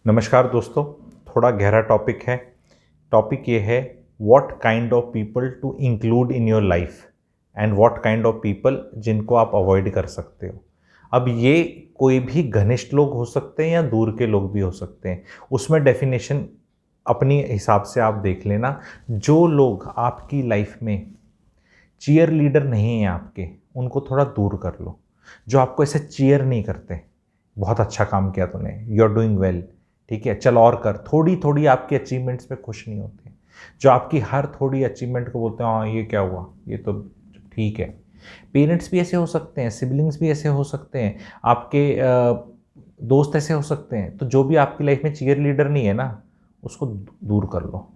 नमस्कार दोस्तों, थोड़ा गहरा टॉपिक है। टॉपिक ये है what kind of people to include in your life and what kind of people जिनको आप अवॉइड कर सकते हो। अब ये कोई भी घनिष्ठ लोग हो सकते हैं या दूर के लोग भी हो सकते हैं, उसमें डेफिनेशन अपनी हिसाब से आप देख लेना। जो लोग आपकी लाइफ में चीयर लीडर नहीं हैं आपके, उनको थोड़ा दूर कर लो। जो आपको ऐसे चीयर नहीं करते, बहुत अच्छा काम किया तूने, यू आर डूइंग वेल, ठीक है, चल और कर, थोड़ी थोड़ी आपकी अचीवमेंट्स पे खुश नहीं होते। जो आपकी हर थोड़ी अचीवमेंट को बोलते हैं हाँ ये क्या हुआ, ये तो ठीक है। पेरेंट्स भी ऐसे हो सकते हैं, सिबलिंग्स भी ऐसे हो सकते हैं, आपके दोस्त ऐसे हो सकते हैं। तो जो भी आपकी लाइफ में चीयर लीडर नहीं है ना, उसको दूर कर लो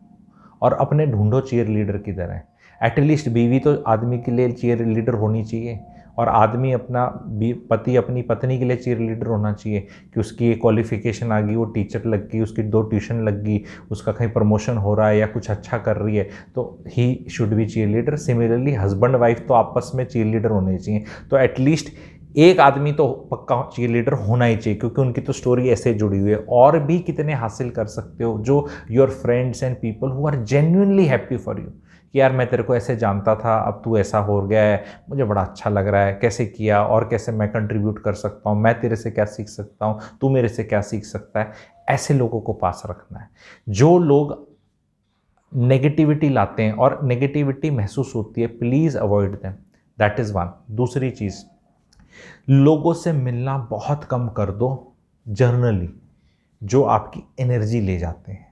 और अपने ढूंढो चीयर लीडर की तरह। एटलीस्ट बीवी तो आदमी के लिए चीयर लीडर होनी चाहिए, और आदमी अपना पति अपनी पत्नी के लिए चीयर लीडर होना चाहिए कि उसकी एक क्वालिफिकेशन आ गई, वो टीचर लग गई, उसकी 2 ट्यूशन लग गई, उसका कहीं प्रमोशन हो रहा है या कुछ अच्छा कर रही है, तो he should be cheer leader. Similarly husband wife तो आपस में चीयर लीडर होने चाहिए। तो एटलीस्ट एक आदमी तो पक्का चीयर लीडर होना ही चाहिए, क्योंकि उनकी तो स्टोरी ऐसे जुड़ी हुई है। और भी कितने हासिल कर सकते हो, जो your friends and people who are genuinely happy for you, कि यार मैं तेरे को ऐसे जानता था, अब तू ऐसा हो गया है, मुझे बड़ा अच्छा लग रहा है, कैसे किया और कैसे मैं कंट्रीब्यूट कर सकता हूँ, मैं तेरे से क्या सीख सकता हूँ, तू मेरे से क्या सीख सकता है। ऐसे लोगों को पास रखना है। जो लोग नेगेटिविटी लाते हैं और नेगेटिविटी महसूस होती है, please avoid them, that is one. दूसरी चीज़, लोगों से मिलना बहुत कम कर दो जर्नली, जो आपकी एनर्जी ले जाते हैं।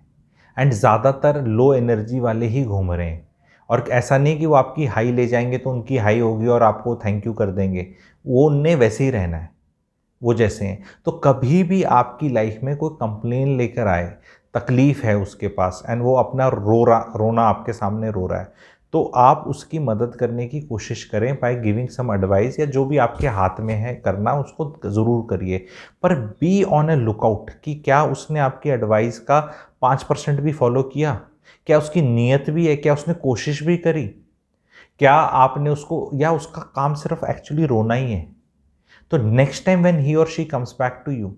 एंड ज़्यादातर लो एनर्जी वाले ही घूम रहे हैं। और ऐसा नहीं कि वो आपकी हाई ले जाएंगे तो उनकी हाई होगी और आपको थैंक यू कर देंगे, वो उन्हें वैसे ही रहना है, वो जैसे हैं। तो कभी भी आपकी लाइफ में कोई कंप्लेन लेकर आए, तकलीफ़ है उसके पास, एंड वो अपना रोना आपके सामने रो रहा है, तो आप उसकी मदद करने की कोशिश करें बाय गिविंग सम एडवाइस, या जो भी आपके हाथ में है करना उसको ज़रूर करिए। पर बी ऑन ए लुकआउट कि क्या उसने आपकी एडवाइस का 5% भी फॉलो किया, क्या उसकी नीयत भी है, क्या उसने कोशिश भी करी, क्या आपने उसको, या उसका काम सिर्फ एक्चुअली रोना ही है। तो नेक्स्ट टाइम व्हेन ही और she comes back to you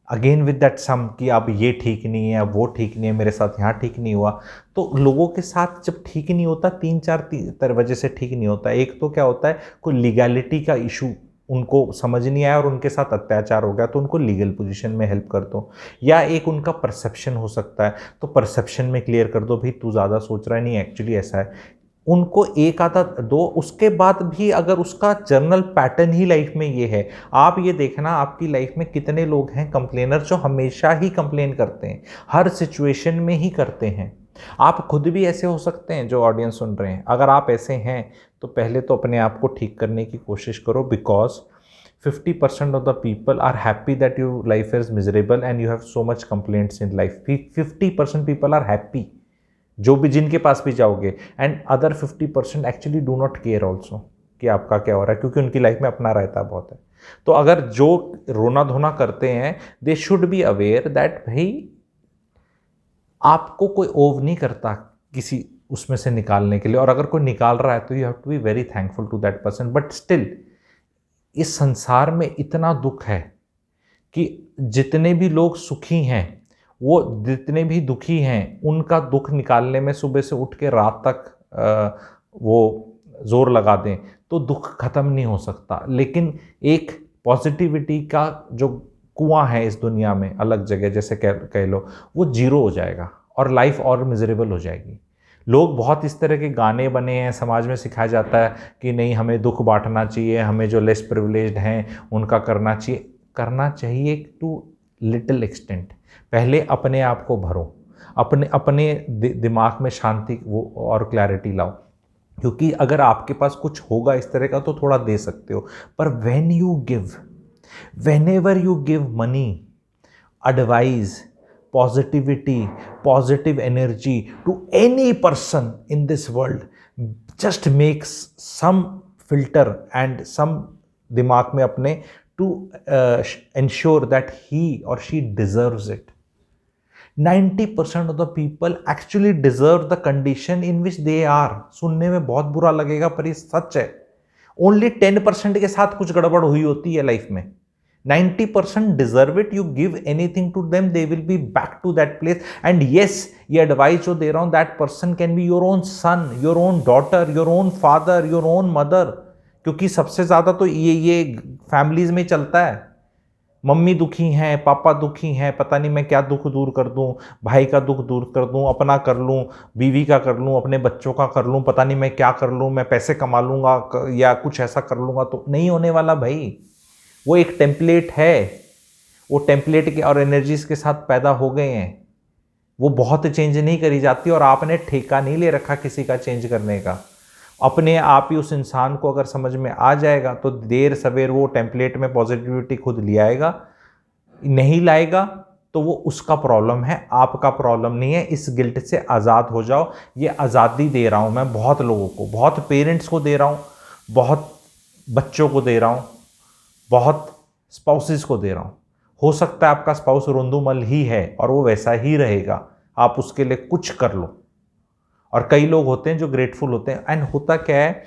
again with that some कि अब ये ठीक नहीं है, अब वो ठीक नहीं है, मेरे साथ यहाँ ठीक नहीं हुआ। तो लोगों के साथ जब ठीक नहीं होता, 3-4 वजह से ठीक नहीं होता। एक तो क्या होता है, कोई लीगैलिटी का इशू उनको समझ नहीं आया और उनके साथ अत्याचार हो गया, तो उनको लीगल पोजीशन में हेल्प कर दो। या एक उनका परसेप्शन हो सकता है, तो परसेप्शन में क्लियर कर दो, भाई तू ज़्यादा सोच रहा है, नहीं एक्चुअली ऐसा है। उनको एक आधा दो, उसके बाद भी अगर उसका जर्नल पैटर्न ही लाइफ में ये है, आप ये देखना आपकी लाइफ में कितने लोग हैं कंप्लेनर, जो हमेशा ही कंप्लेन करते हैं, हर सिचुएशन में ही करते हैं। आप खुद भी ऐसे हो सकते हैं, जो ऑडियंस सुन रहे हैं, अगर आप ऐसे हैं तो पहले तो अपने आप को ठीक करने की कोशिश करो, because 50% of the people are happy that your life is miserable and you have so much complaints in life. 50% people are happy, जो भी जिनके पास भी जाओगे, and other 50% actually do not care also कि आपका क्या हो रहा है, क्योंकि उनकी लाइफ में अपना रहता बहुत है। तो अगर जो रोना धोना करते हैं, they should be aware that भाई आपको कोई ओव नहीं करता किसी उसमें से निकालने के लिए, और अगर कोई निकाल रहा है तो you have to be very thankful to that person. But still इस संसार में इतना दुख है कि जितने भी लोग सुखी हैं, वो जितने भी दुखी हैं, उनका दुख निकालने में सुबह से उठ के रात तक वो जोर लगा दें तो दुख खत्म नहीं हो सकता। लेकिन एक पॉजिटिविटी का जो कुआं है इस दुनिया में, अलग जगह जैसे कह लो, वो जीरो हो जाएगा और लाइफ और मिजरेबल हो जाएगी। लोग बहुत इस तरह के गाने बने हैं, समाज में सिखाया जाता है कि नहीं हमें दुख बांटना चाहिए, हमें जो लेस प्रिविलेज्ड हैं उनका करना चाहिए टू लिटिल एक्सटेंट। पहले अपने आप को भरो, अपने दिमाग में शांति वो और क्लैरिटी लाओ, क्योंकि अगर आपके पास कुछ होगा इस तरह का तो थोड़ा दे सकते हो। पर whenever you give money, advice, positivity, positive energy to any person in this world, just makes some filter and some दिमाग में अपने to ensure that he or she deserves it. 90% of the people actually deserve the condition in which they are. सुनने में बहुत बुरा लगेगा पर ये सच है। ओनली 10% के साथ कुछ गड़बड़ हुई होती है लाइफ में, 90% deserve it. You give anything to them, they will be back to that place. And yes, ये एडवाइस जो दे रहा हूं, that person can be your own son, your own daughter, your own father, your own mother. क्योंकि सबसे ज्यादा तो ये families में चलता है। मम्मी दुखी हैं, पापा दुखी हैं, पता नहीं मैं क्या दुख दूर कर दूं, भाई का दुख दूर कर दूं, अपना कर लूं, बीवी का कर लूं, अपने बच्चों का कर लूं, पता नहीं मैं क्या कर लूं, मैं पैसे कमा लूंगा या कुछ ऐसा कर लूंगा। तो नहीं होने वाला भाई। वो एक टेम्पलेट है, वो टेम्पलेट के और एनर्जीज के साथ पैदा हो गए हैं, वो बहुत चेंज नहीं करी जाती। और आपने ठेका नहीं ले रखा किसी का चेंज करने का। अपने आप ही उस इंसान को अगर समझ में आ जाएगा तो देर सवेर वो टेम्पलेट में पॉजिटिविटी खुद ले आएगा। नहीं लाएगा तो वो उसका प्रॉब्लम है, आपका प्रॉब्लम नहीं है। इस गिल्ट से आज़ाद हो जाओ। ये आज़ादी दे रहा हूँ मैं बहुत लोगों को, बहुत पेरेंट्स को दे रहा हूँ, बहुत बच्चों को दे रहा हूँ, बहुत स्पाउसेस को दे रहा हूँ। हो सकता है आपका स्पाउस रोंदूमल ही है और वो वैसा ही रहेगा, आप उसके लिए कुछ कर लो। और कई लोग होते हैं जो ग्रेटफुल होते हैं। एंड होता क्या है,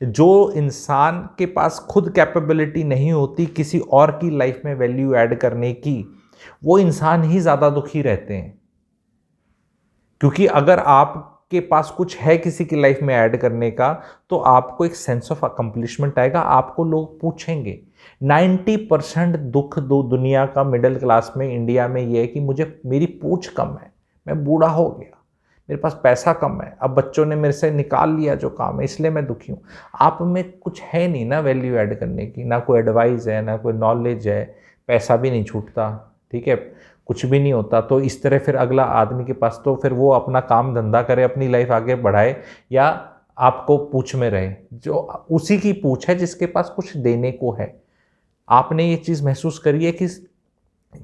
जो इंसान के पास खुद कैपेबिलिटी नहीं होती किसी और की लाइफ में वैल्यू ऐड करने की, वो इंसान ही ज़्यादा दुखी रहते हैं। क्योंकि अगर आपके पास कुछ है किसी की लाइफ में ऐड करने का, तो आपको एक सेंस ऑफ अकम्पलिशमेंट आएगा, आपको लोग पूछेंगे। 90% दुख दुनिया का मिडिल क्लास में, इंडिया में ये है कि मुझे मेरी पूछ कम है, मैं बूढ़ा हो गया, मेरे पास पैसा कम है, अब बच्चों ने मेरे से निकाल लिया जो काम है, इसलिए मैं दुखी हूँ। आप में कुछ है नहीं ना वैल्यू ऐड करने की, ना कोई एडवाइस है, ना कोई नॉलेज है, पैसा भी नहीं छूटता, ठीक है, कुछ भी नहीं होता। तो इस तरह फिर अगला आदमी के पास तो फिर वो अपना काम धंधा करे, अपनी लाइफ आगे बढ़ाए, या आपको पूछ में रहे। जो उसी की पूछ है जिसके पास कुछ देने को है। आपने ये चीज़ महसूस करी है कि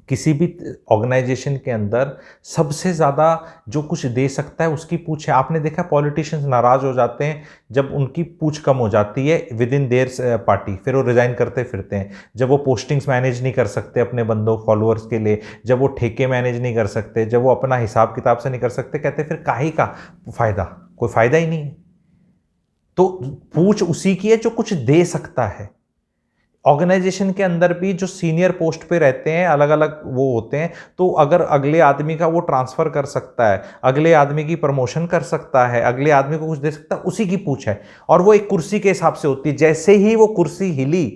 किसी भी ऑर्गेनाइजेशन के अंदर सबसे ज़्यादा जो कुछ दे सकता है उसकी पूछ है। आपने देखा पॉलिटिशियंस नाराज़ हो जाते हैं जब उनकी पूछ कम हो जाती है विद इन देयर पार्टी, फिर वो रिज़ाइन करते फिरते हैं। जब वो पोस्टिंग्स मैनेज नहीं कर सकते अपने बंदों फॉलोअर्स के लिए, जब वो ठेके मैनेज नहीं कर सकते, जब वो अपना हिसाब किताब से नहीं कर सकते, कहते फिर काहे का फ़ायदा, कोई फ़ायदा ही नहीं है। तो पूछ उसी की है जो कुछ दे सकता है। ऑर्गेनाइजेशन के अंदर भी जो सीनियर पोस्ट पे रहते हैं, अलग अलग वो होते हैं, तो अगर अगले आदमी का वो ट्रांसफ़र कर सकता है, अगले आदमी की प्रमोशन कर सकता है, अगले आदमी को कुछ दे सकता है, उसी की पूछ है। और वो एक कुर्सी के हिसाब से होती है, जैसे ही वो कुर्सी हिली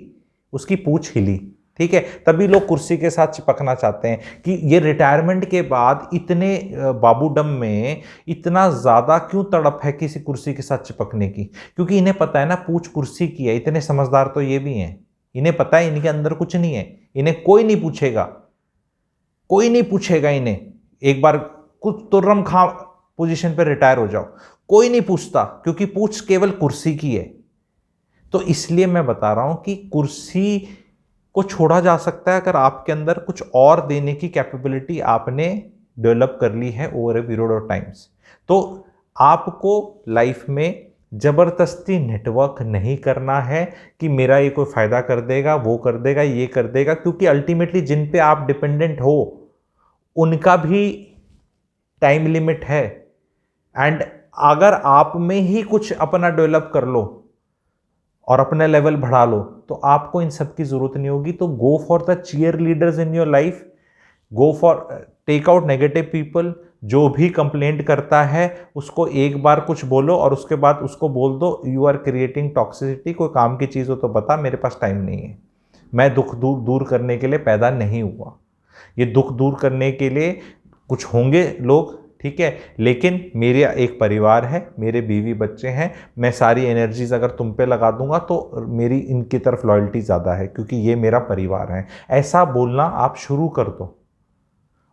उसकी पूछ हिली, ठीक है। तभी लोग कुर्सी के साथ चिपकना चाहते हैं कि ये रिटायरमेंट के बाद इतने बाबूडम में इतना ज़्यादा क्यों तड़प है किसी कुर्सी के साथ चिपकने की, क्योंकि इन्हें पता है ना पूछ कुर्सी की है। इतने समझदार तो ये भी हैं, इन्हें पता है इनके अंदर कुछ नहीं है, इन्हें कोई नहीं पूछेगा, कोई नहीं पूछेगा इन्हें। एक बार कुछ तुर्रम खां पोजीशन पे रिटायर हो जाओ, कोई नहीं पूछता, क्योंकि पूछ केवल कुर्सी की है। तो इसलिए मैं बता रहा हूं कि कुर्सी को छोड़ा जा सकता है अगर आपके अंदर कुछ और देने की कैपेबिलिटी आपने डेवलप कर ली है over a period of times. तो आपको लाइफ में ज़बरदस्ती नेटवर्क नहीं करना है कि मेरा ये कोई फ़ायदा कर देगा, वो कर देगा, ये कर देगा, क्योंकि अल्टीमेटली जिन पे आप डिपेंडेंट हो उनका भी टाइम लिमिट है। एंड अगर आप में ही कुछ अपना डेवलप कर लो और अपना लेवल बढ़ा लो तो आपको इन सब की ज़रूरत नहीं होगी। तो go for the cheer leaders in your life, go for take out negative people. जो भी कंप्लेंट करता है उसको एक बार कुछ बोलो और उसके बाद उसको बोल दो यू आर क्रिएटिंग टॉक्सिसिटी, कोई काम की चीज़ हो तो बता, मेरे पास टाइम नहीं है, मैं दुख दूर करने के लिए पैदा नहीं हुआ। ये दुख दूर करने के लिए कुछ होंगे लोग, ठीक है, लेकिन मेरा एक परिवार है, मेरे बीवी बच्चे हैं, मैं सारी एनर्जीज अगर तुम पे लगा दूंगा तो मेरी इनकी तरफ लॉयल्टी ज़्यादा है क्योंकि ये मेरा परिवार है। ऐसा बोलना आप शुरू कर दो।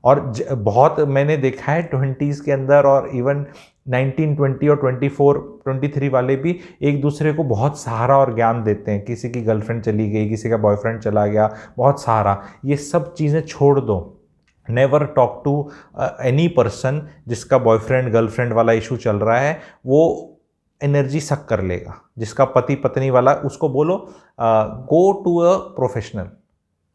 और बहुत मैंने देखा है 20s के अंदर और इवन 19, 20 और 24, 23 वाले भी एक दूसरे को बहुत सहारा और ज्ञान देते हैं। किसी की गर्लफ्रेंड चली गई, किसी का बॉयफ्रेंड चला गया, बहुत सहारा। ये सब चीज़ें छोड़ दो। Never talk to any person जिसका बॉयफ्रेंड गर्लफ्रेंड वाला इशू चल रहा है, वो एनर्जी सक कर लेगा। जिसका पति पत्नी वाला, उसको बोलो गो टू अ प्रोफेशनल,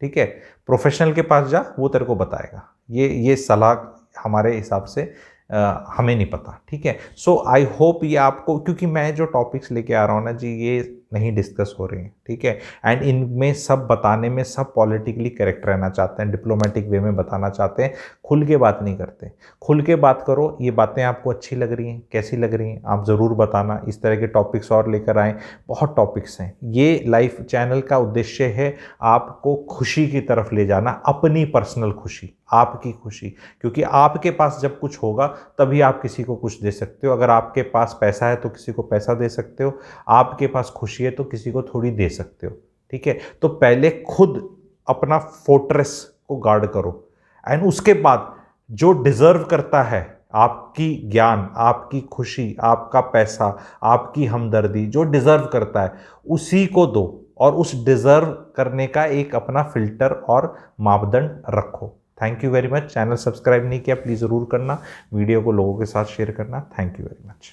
ठीक है, प्रोफेशनल के पास जा, वो तेरे को बताएगा। ये सलाह हमारे हिसाब से हमें नहीं पता, ठीक है। सो आई होप ये आपको, क्योंकि मैं जो टॉपिक्स लेके आ रहा हूँ ना जी, ये नहीं डिस्कस हो रही हैं, ठीक है। एंड इनमें सब बताने में सब पॉलिटिकली करेक्ट रहना चाहते हैं, डिप्लोमेटिक वे में बताना चाहते हैं, खुल के बात नहीं करते। खुल के बात करो, ये बातें आपको अच्छी लग रही हैं, कैसी लग रही हैं, आप ज़रूर बताना। इस तरह के टॉपिक्स और लेकर आएँ, बहुत टॉपिक्स हैं। ये लाइफ चैनल का उद्देश्य है आपको खुशी की तरफ ले जाना, अपनी पर्सनल खुशी, आपकी खुशी, क्योंकि आपके पास जब कुछ होगा तभी आप किसी को कुछ दे सकते हो। अगर आपके पास पैसा है तो किसी को पैसा दे सकते हो, आपके पास खुशी है तो किसी को थोड़ी दे सकते हो, ठीक है। तो पहले खुद अपना फोर्ट्रेस को गार्ड करो, एंड उसके बाद जो डिजर्व करता है आपकी ज्ञान, आपकी खुशी, आपका पैसा, आपकी हमदर्दी, जो डिजर्व करता है उसी को दो, और उस डिजर्व करने का एक अपना फिल्टर और मापदंड रखो। Thank you very much. Channel subscribe नहीं किया प्लीज़ ज़रूर करना, वीडियो को लोगों के साथ शेयर करना। Thank you very much.